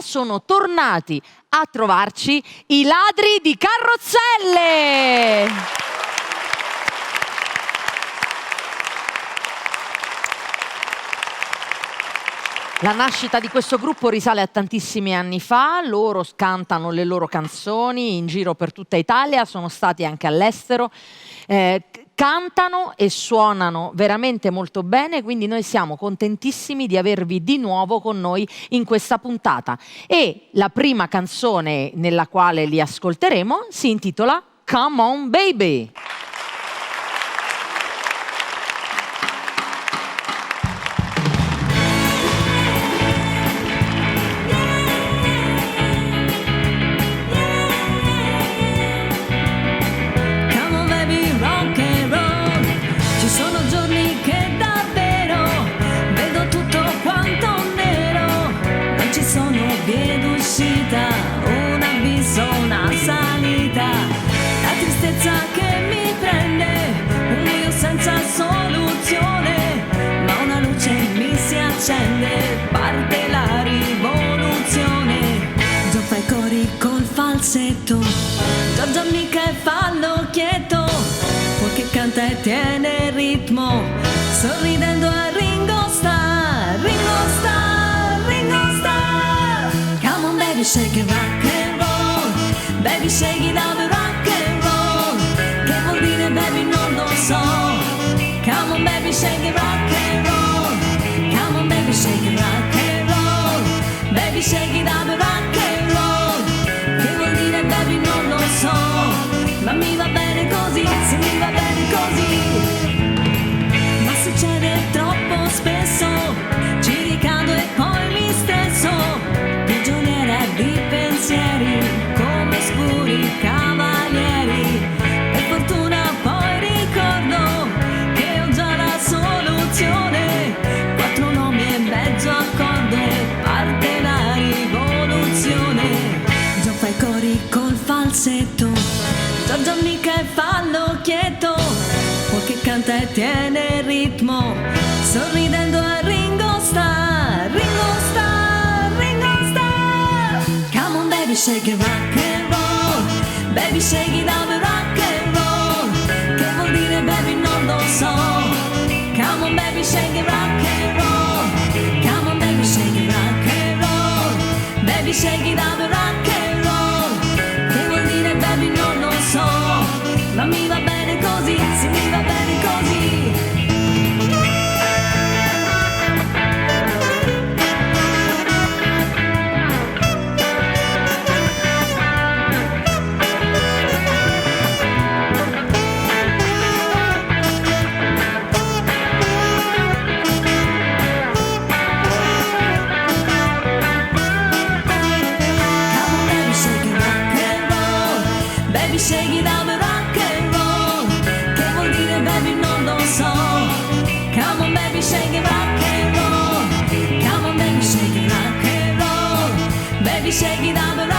sono tornati a trovarci i ladri di carrozzelle. La nascita di questo gruppo risale a tantissimi anni fa, loro cantano le loro canzoni in giro per tutta Italia, sono stati anche all'estero, cantano e suonano veramente molto bene, quindi noi siamo contentissimi di avervi di nuovo con noi in questa puntata. E la prima canzone nella quale li ascolteremo si intitola Come On Baby. Un abisso, una salita, la tristezza che mi prende, un buio senza soluzione, ma una luce mi si accende, parte la rivoluzione. Già fai cori col falsetto, Giorgia mica fa l'occhietto, poi che canta e tiene il ritmo, sorridendo a Ringo Starr, Ringo Starr, Ringo Starr. Come on baby, shake it, rock and roll, baby shake it up, rock and roll, che vuol dire baby non lo so. Come on baby, shake it, rock and roll, come on baby, shake it, rock and roll, baby shake it up, rock and roll, che vuol dire baby non lo so, ma mi va bene così, se mi va bene così. Ma succede troppo spesso, ci ricado e poi mi stresso, prigioniera di pensieri come scuri cavalieri. Per fortuna poi ricordo che ho già la soluzione, 4 nomi e mezzo accordo e parte la rivoluzione. Già fai cori col falsetto, Giorgia mica fa l'occhietto, poi che canta e tiene il ritmo, sorridendo a Ringo Starr, Ringo Starr, Ringo Starr. Come on baby, shake it, rock and roll, baby shake it up, rock and roll, che vuol dire baby non lo so. Come on baby, shake it, rock and roll, come on baby, shake it, rock and roll, baby shake it up, rock and roll, che vuol dire baby non lo so, ma mi va bene così, sì mi va bene così. Baby shake it up, rock and roll, che vuol dire baby non lo so. Come on baby shake it, rock and roll, come on baby shake it, rock and roll, baby shake it up, rock